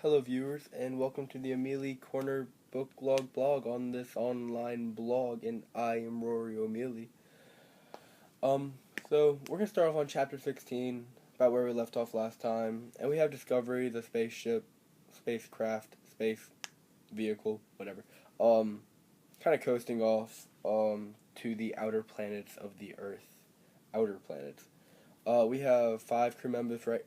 Hello, viewers, and welcome to the Amelie Corner Book Log blog on this online blog, and I am Rory O'Mealy. Um, so we're gonna start off on chapter 16, about where we left off last time, and we have Discovery, the spaceship, spacecraft, space vehicle, whatever. Kind of coasting off to the outer planets of the Earth, outer planets. We have five crew members right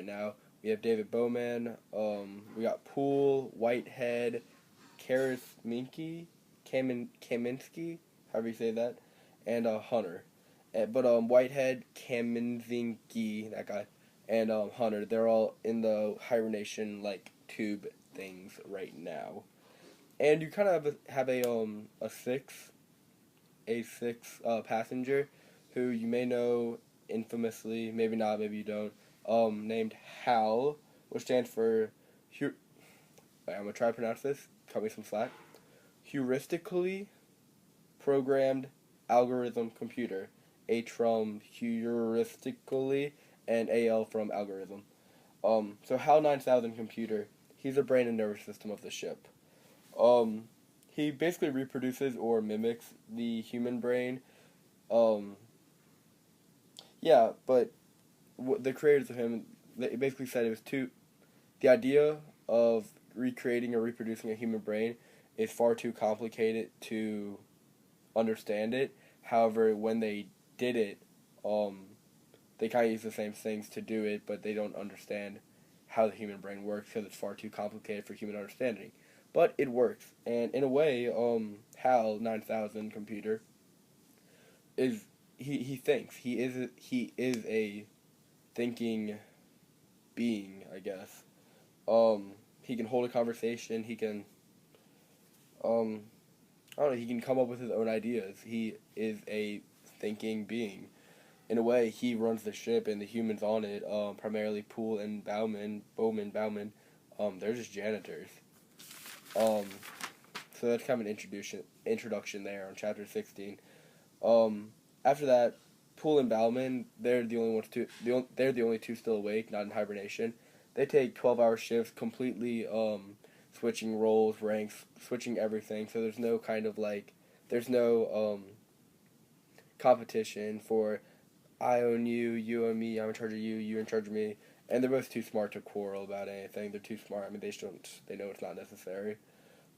now. We have David Bowman. We got Poole, Whitehead, Kaminsky, however you say that, and Hunter. But Whitehead, Kaminsky, that guy, and Hunter, they're all in the hibernation tube things right now. And you kind of have a sixth passenger, who you may know infamously, maybe not, maybe you don't, named HAL, which stands for, I'm going to try to pronounce this, cut me some slack, Heuristically Programmed Algorithm Computer, H from heuristically, and AL from algorithm. So HAL 9000 computer, he's the brain and nervous system of the ship. He basically reproduces or mimics the human brain. Yeah, but the creators of him, they basically said it was the idea of recreating or reproducing a human brain is far too complicated to understand it. However, when they did it, they kind of use the same things to do it, but they don't understand how the human brain works because it's far too complicated for human understanding. But it works, and in a way, HAL 9000 computer he thinks he is a thinking being, I guess. He can hold a conversation. He can I don't know. He can come up with his own ideas. He is a thinking being. In a way, he runs the ship, and the humans on it, primarily Poole and Bowman, they're just janitors. So that's kind of an introduction there on chapter 16. After that, Poole and Bowman, they're the only two still awake, not in hibernation. They take 12-hour shifts, completely switching roles, ranks, switching everything. So there's no competition for I own you, you own me, I'm in charge of you, you're in charge of me. And they're both too smart to quarrel about anything. They're too smart. I mean, they know it's not necessary.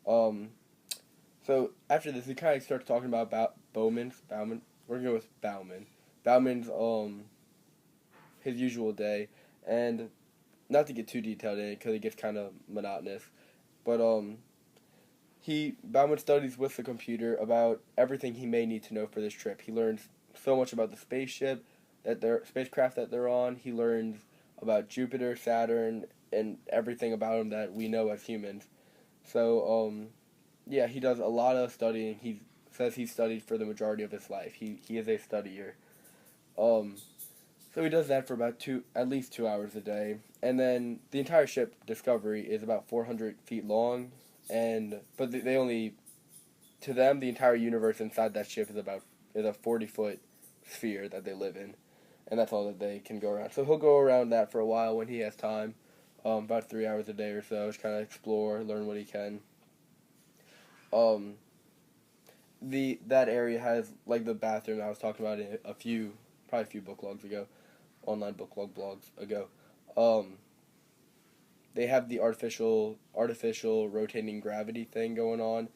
So after this, he kind of starts talking about Bowman. We're gonna go with Bowman. Bowman's his usual day, and not to get too detailed in it because it gets kind of monotonous, but Bauman studies with the computer about everything he may need to know for this trip. He learns so much about the spacecraft that they're on. He learns about Jupiter, Saturn, and everything about them that we know as humans. So yeah, he does a lot of studying. He says he's studied for the majority of his life. He is a studier. So he does that for at least 2 hours a day, and then the entire ship Discovery is about 400 feet long, but they only, to them, the entire universe inside that ship is a 40-foot sphere that they live in, and that's all that they can go around. So he'll go around that for a while when he has time, about 3 hours a day or so, just kind of explore, learn what he can. That area has the bathroom I was talking about probably a few book logs ago. Online book log blogs ago. They have the artificial rotating gravity thing going on.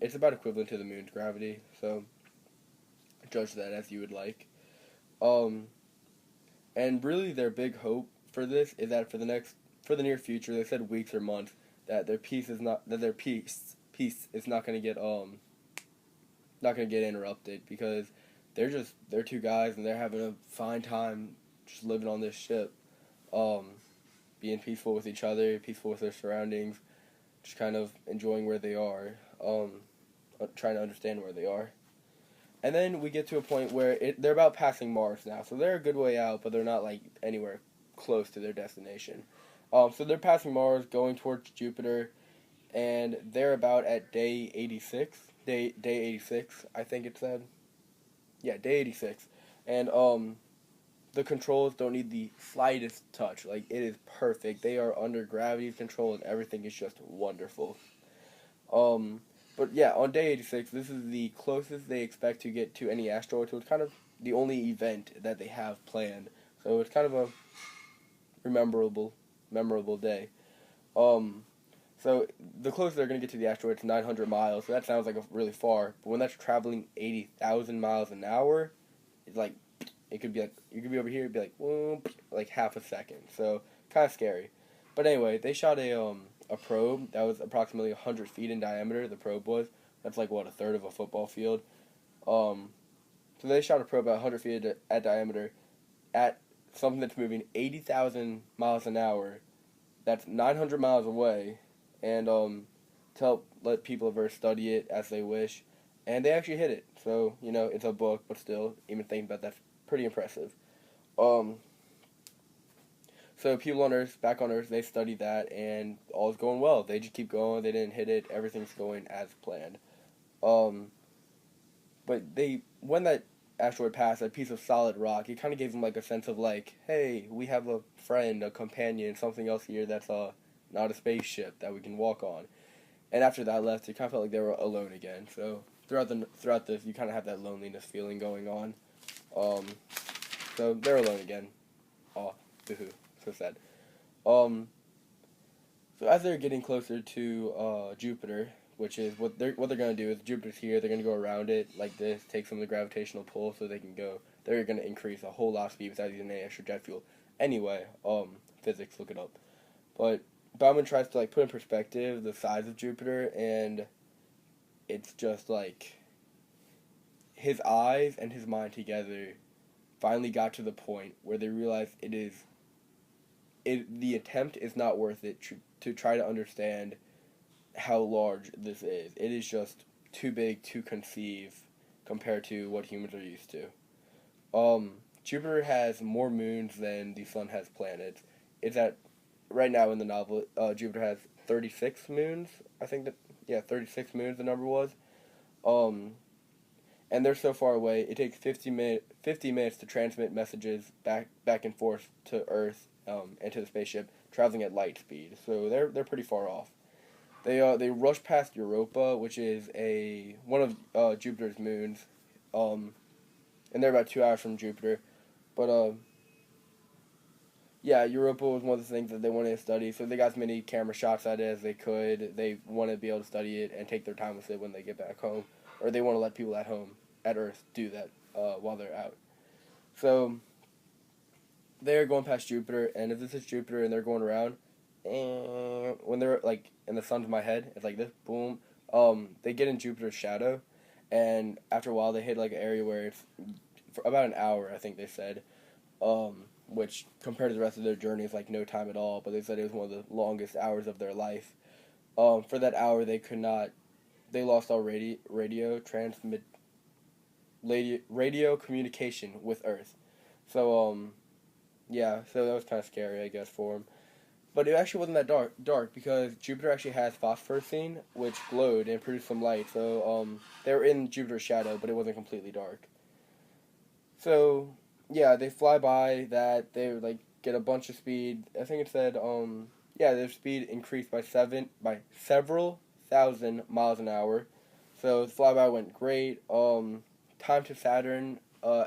It's about equivalent to the moon's gravity, so judge that as you would like. And really their big hope for this is that for the near future, they said weeks or months, that their peace is not going to get interrupted, because they're two guys and they're having a fine time just living on this ship, being peaceful with each other, peaceful with their surroundings, just kind of enjoying where they are, trying to understand where they are. And then we get to a point where they're about passing Mars now, so they're a good way out, but they're not anywhere close to their destination. So they're passing Mars, going towards Jupiter, and they're about at day 86. Day 86, I think it said. Yeah, day 86. And the controls don't need the slightest touch. Like, it is perfect. They are under gravity control, and everything is just wonderful. Um, but yeah, on day 86, this is the closest they expect to get to any asteroid, so it's kind of the only event that they have planned. So it's kind of a memorable day. Um, so the closest they're going to get to the asteroid is 900 miles, so that sounds like really far, but when that's traveling 80,000 miles an hour, it's like, it could be like, you could be over here, it'd be like, whoop, like half a second, so kind of scary. But anyway, they shot a probe that was approximately 100 feet in diameter, the probe was. That's like, what, a third of a football field? So they shot a probe about 100 feet at diameter at something that's moving 80,000 miles an hour. That's 900 miles away, and to help let people of Earth study it as they wish. And they actually hit it. So, it's a book, but still, even thinking about that's pretty impressive. So people on Earth, back on Earth, they studied that, and all is going well. They just keep going. They didn't hit it. Everything's going as planned. But when that asteroid passed, that piece of solid rock, it kind of gave them like a sense of like, hey, we have a friend, a companion, something else here that's not a spaceship that we can walk on. And after that left, it kind of felt like they were alone again. So throughout this, you kind of have that loneliness feeling going on. So they're alone again. Oh, boo-hoo. So sad. So as they're getting closer to Jupiter, which is what they're gonna do is Jupiter's here. They're gonna go around it like this, take some of the gravitational pull, so they can go. They're gonna increase a whole lot of speed without using any extra jet fuel. Anyway, physics, look it up. But Bauman tries to like put in perspective the size of Jupiter, and it's just like his eyes and his mind together finally got to the point where they realized the attempt is not worth it to try to understand how large this is. It is just too big to conceive compared to what humans are used to. Jupiter has more moons than the sun has planets. It's at, right now in the novel, Jupiter has 36 moons. I think 36 moons the number was. And they're so far away, it takes 50 minutes to transmit messages back and forth to Earth, and to the spaceship, traveling at light speed. So they're pretty far off. They rush past Europa, which is one of Jupiter's moons, and they're about 2 hours from Jupiter. But yeah, Europa was one of the things that they wanted to study, so they got as many camera shots at it as they could. They want to be able to study it and take their time with it when they get back home, or they want to let people at home, at Earth, do that while they're out. So they're going past Jupiter, and if this is Jupiter and they're going around, and when they're like in the sun to my head, it's like this, boom. They get in Jupiter's shadow, and after a while they hit like an area where it's for about an hour, I think they said, which compared to the rest of their journey is like no time at all. But they said it was one of the longest hours of their life. For that hour, they lost all radio communication with Earth. So yeah, so that was kind of scary, I guess, for them. But it actually wasn't that dark because Jupiter actually has phosphorus, which glowed and produced some light. So they were in Jupiter's shadow, but it wasn't completely dark. So yeah, they fly by that. They like get a bunch of speed. I think it said their speed increased by several thousand miles an hour. So the flyby went great. Time to Saturn,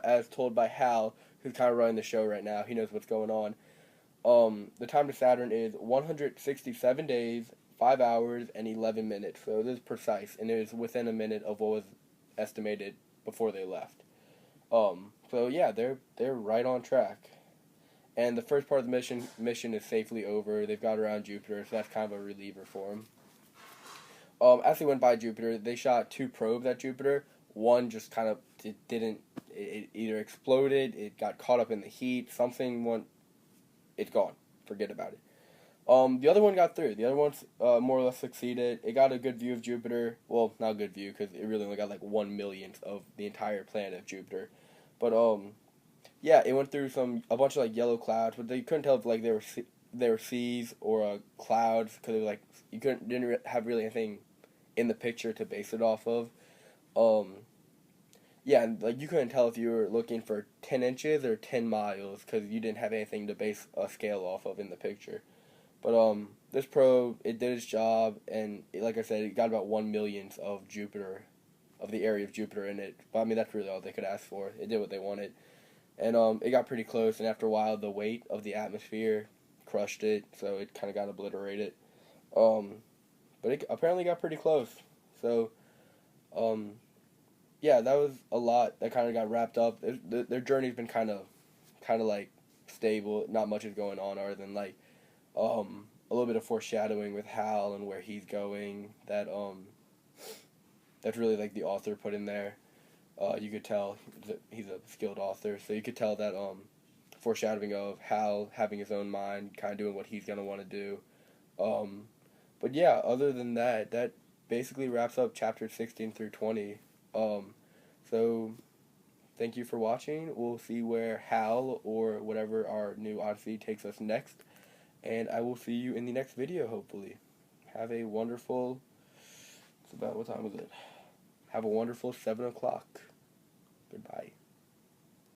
as told by Hal, who's kind of running the show right now. He knows what's going on. The time to Saturn is 167 days, 5 hours, and 11 minutes. So this is precise, and it is within a minute of what was estimated before they left. So yeah, they're right on track. And the first part of the mission is safely over. They've got around Jupiter, so that's kind of a reliever for them. As they went by Jupiter, they shot 2 probes at Jupiter. One just kind of it either exploded, it got caught up in the heat, it's gone. Forget about it. The other one got through. The other one's more or less succeeded. It got a good view of Jupiter. Well, not a good view because it really only got like 1/millionth of the entire planet of Jupiter. But yeah, it went through a bunch of like yellow clouds, but they couldn't tell if like they were seas or clouds because it was like you didn't have really anything in the picture to base it off of. yeah, and like you couldn't tell if you were looking for 10 inches or 10 miles because you didn't have anything to base a scale off of in the picture. But this probe, it did its job, and like I said, it got about 1 millionth of Jupiter, of the area of Jupiter in it. But I mean, that's really all they could ask for. It did what they wanted, and it got pretty close. And after a while, the weight of the atmosphere crushed it, so it kind of got obliterated. Um, but it apparently got pretty close. So, yeah, that was a lot that kind of got wrapped up. Their journey's been kind of like stable. Not much is going on other than like a little bit of foreshadowing with Hal and where he's going. That's really like the author put in there. You could tell he's a skilled author, so you could tell that foreshadowing of Hal having his own mind, kind of doing what he's gonna want to do. Um, but yeah, other than that, that basically wraps up chapters 16 through 20. Um, so thank you for watching. We'll see where Hal or whatever our new Odyssey takes us next. And I will see you in the next video, hopefully. Have a wonderful... It's about... What time is it? Have a wonderful 7 o'clock. Goodbye.